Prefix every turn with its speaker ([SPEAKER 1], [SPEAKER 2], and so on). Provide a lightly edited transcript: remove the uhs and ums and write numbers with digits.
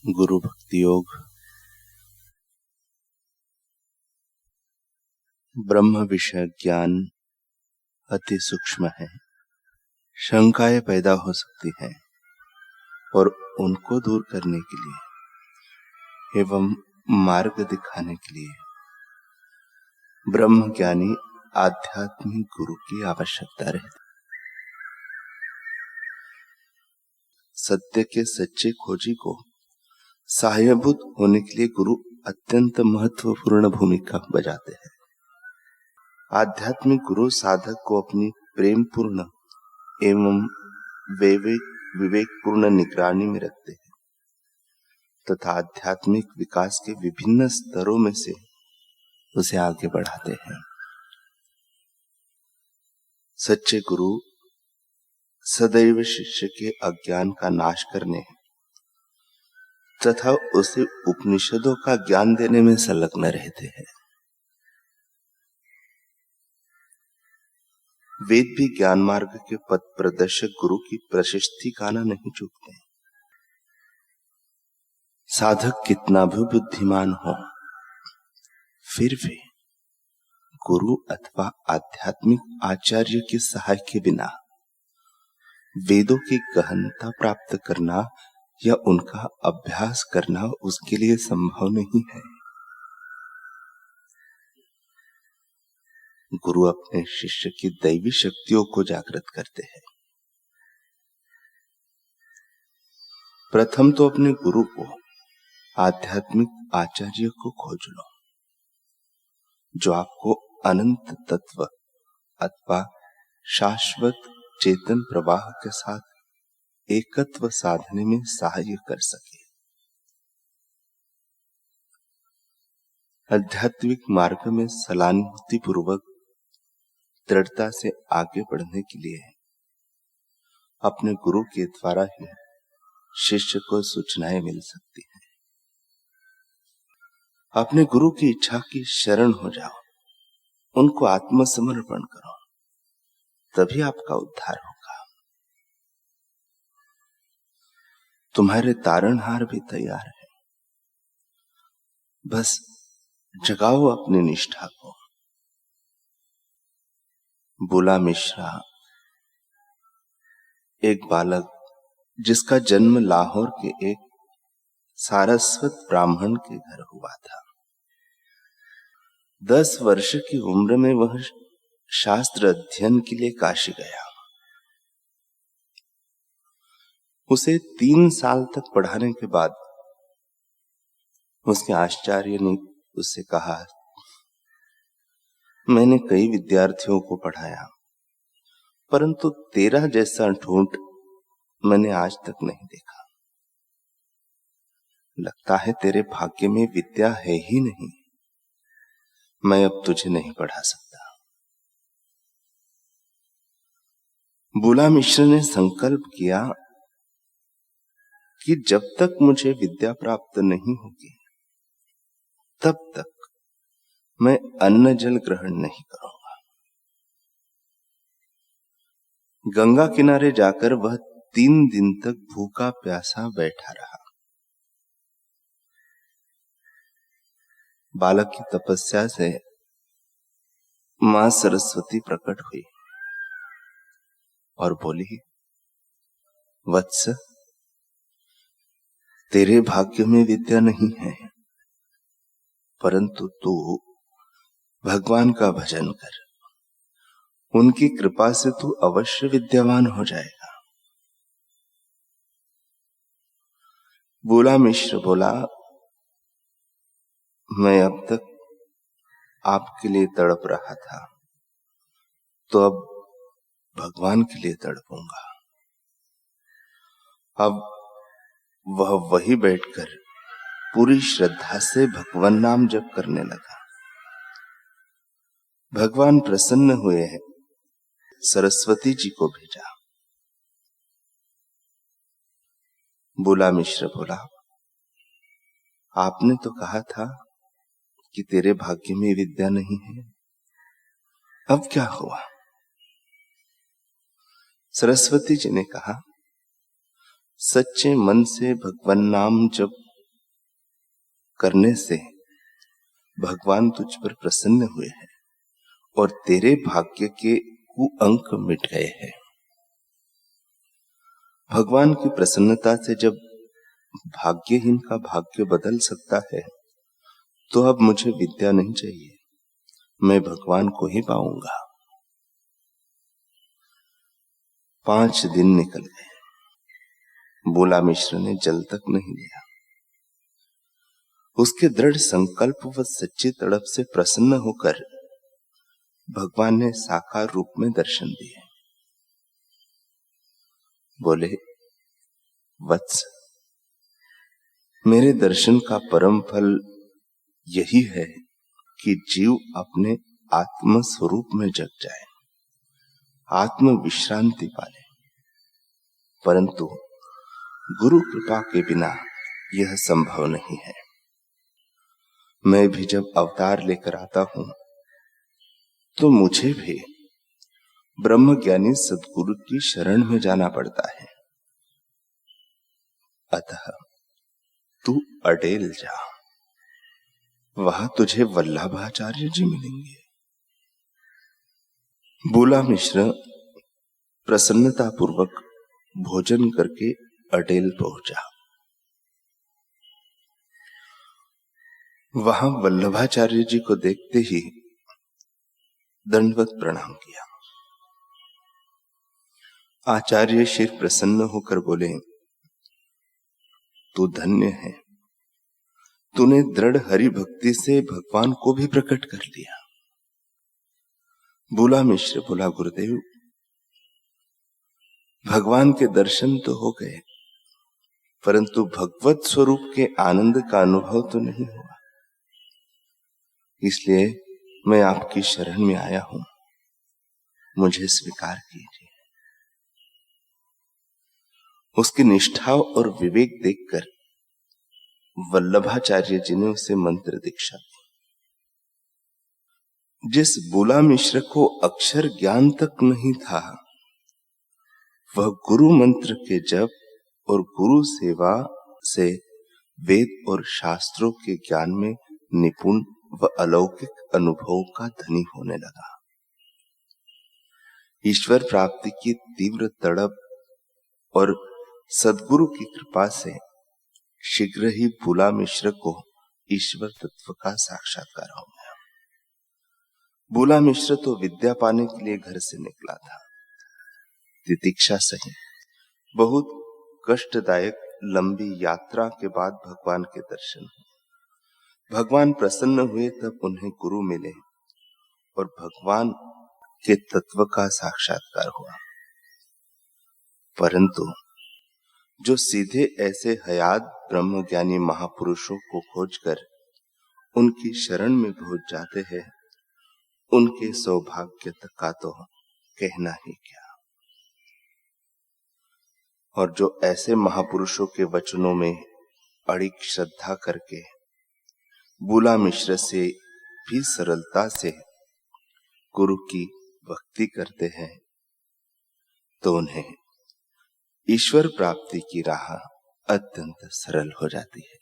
[SPEAKER 1] गुरु भक्ति योग। ब्रह्म विषय ज्ञान अति सूक्ष्म है। शंकाएं पैदा हो सकती हैं और उनको दूर करने के लिए एवं मार्ग दिखाने के लिए ब्रह्म ज्ञानी आध्यात्मिक गुरु की आवश्यकता रहती। सत्य के सच्चे खोजी को सहायभूत होने के लिए गुरु अत्यंत महत्वपूर्ण भूमिका बजाते हैं। आध्यात्मिक गुरु साधक को अपनी प्रेमपूर्ण एवं विवेकपूर्ण निगरानी में रखते हैं तथा आध्यात्मिक विकास के विभिन्न स्तरों में से उसे आगे बढ़ाते हैं। सच्चे गुरु सदैव शिष्य के अज्ञान का नाश करने तथा उसे उपनिषदों का ज्ञान देने में संलग्न रहते हैं। वेद भी ज्ञान मार्ग के पथ प्रदर्शक गुरु की प्रशस्ति गाना नहीं चूकते। साधक कितना भी बुद्धिमान हो, फिर भी गुरु अथवा आध्यात्मिक आचार्य के सहाय के बिना वेदों की गहनता प्राप्त करना या उनका अभ्यास करना उसके लिए संभव नहीं है। गुरु अपने शिष्य की दैवी शक्तियों को जागृत करते हैं। प्रथम तो अपने गुरु को, आध्यात्मिक आचार्य को खोज लो जो आपको अनंत तत्व अथवा शाश्वत चेतन प्रवाह के साथ एकत्व साधने में सहाय कर सके। आध्यात्मिक मार्ग में सलामती पूर्वक दृढ़ता से आगे बढ़ने के लिए अपने गुरु के द्वारा ही शिष्य को सूचनाएं मिल सकती हैं। अपने गुरु की इच्छा की शरण हो जाओ, उनको आत्मसमर्पण करो, तभी आपका उद्धार होगा। तुम्हारे तारणहार भी तैयार है, बस जगाओ अपनी निष्ठा को। बोला मिश्रा, एक बालक जिसका जन्म लाहौर के एक सारस्वत ब्राह्मण के घर हुआ था। 10 वर्ष की उम्र में वह शास्त्र अध्ययन के लिए काशी गया। उसे 3 साल तक पढ़ाने के बाद उसके आचार्य ने उससे कहा, मैंने कई विद्यार्थियों को पढ़ाया, परंतु तेरा जैसा ठोंठ मैंने आज तक नहीं देखा। लगता है तेरे भाग्य में विद्या है ही नहीं। मैं अब तुझे नहीं पढ़ा सकता। बुला मिश्र ने संकल्प किया कि जब तक मुझे विद्या प्राप्त नहीं होगी, तब तक मैं अन्न जल ग्रहण नहीं करूंगा। गंगा किनारे जाकर वह 3 दिन तक भूखा प्यासा बैठा रहा। बालक की तपस्या से मां सरस्वती प्रकट हुई और बोली, वत्स, तेरे भाग्य में विद्या नहीं है, परंतु तू भगवान का भजन कर, उनकी कृपा से तू अवश्य विद्यावान हो जाएगा। बोला मिश्र बोला, मैं अब तक आपके लिए तड़प रहा था, तो अब भगवान के लिए तड़पूंगा। अब वह वही बैठकर पूरी श्रद्धा से भगवान नाम जप करने लगा। भगवान प्रसन्न हुए हैं, सरस्वती जी को भेजा। बोला मिश्र बोला, आपने तो कहा था कि तेरे भाग्य में विद्या नहीं है, अब क्या हुआ? सरस्वती जी ने कहा, सच्चे मन से भगवान नाम जब करने से भगवान तुझ पर प्रसन्न हुए हैं और तेरे भाग्य के कुअंक मिट गए हैं। भगवान की प्रसन्नता से जब भाग्यहीन का भाग्य बदल सकता है, तो अब मुझे विद्या नहीं चाहिए, मैं भगवान को ही पाऊंगा। 5 दिन निकल गए। बोला मिश्र ने जल तक नहीं लिया। उसके दृढ़ संकल्प व सच्ची तड़प से प्रसन्न होकर भगवान ने साकार रूप में दर्शन दिए। बोले, वत्स, मेरे दर्शन का परम फल यही है कि जीव अपने आत्म स्वरूप में जग जाए, आत्म विश्रांति पाले। परंतु गुरु कृपा के बिना यह संभव नहीं है। मैं भी जब अवतार लेकर आता हूं, तो मुझे भी ब्रह्म ज्ञानी सद्गुरु की शरण में जाना पड़ता है। अतः तू अडेल जा, वहां तुझे वल्लभाचार्य जी मिलेंगे। बोला मिश्र प्रसन्नता पूर्वक भोजन करके अडेल पहुंचा। वहां वल्लभाचार्य जी को देखते ही दंडवत प्रणाम किया। आचार्य शिर प्रसन्न होकर बोले, तू धन्य है, तूने दृढ़ हरि भक्ति से भगवान को भी प्रकट कर लिया। बोला मिश्र, बोला गुरुदेव, भगवान के दर्शन तो हो गए, परंतु भगवत स्वरूप के आनंद का अनुभव तो नहीं हुआ। इसलिए मैं आपकी शरण में आया हूं, मुझे स्वीकार कीजिए। उसकी निष्ठा और विवेक देखकर वल्लभाचार्य जी ने उसे मंत्र दीक्षा दी। जिस बोला मिश्र को अक्षर ज्ञान तक नहीं था, वह गुरु मंत्र के जप और गुरु सेवा से वेद और शास्त्रों के ज्ञान में निपुण व अलौकिक अनुभव का धनी होने लगा। ईश्वर प्राप्ति की तीव्र तड़प और सद्गुरु की कृपा से शीघ्र ही बोला मिश्र को ईश्वर तत्व का साक्षात्कार हो गया। बोला मिश्र तो विद्या पाने के लिए घर से निकला था। तितिक्षा सही बहुत कष्टदायक लंबी यात्रा के बाद भगवान के दर्शन हुए। भगवान प्रसन्न हुए, तब उन्हें गुरु मिले और भगवान के तत्व का साक्षात्कार हुआ। परंतु जो सीधे ऐसे हयात ब्रह्मज्ञानी महापुरुषों को खोजकर उनकी शरण में पहुंच जाते हैं, उनके सौभाग्य तक का तो कहना ही क्या। और जो ऐसे महापुरुषों के वचनों में अड़िग श्रद्धा करके बोला मिश्र से भी सरलता से गुरु की भक्ति करते हैं, तो उन्हें ईश्वर प्राप्ति की राह अत्यंत सरल हो जाती है।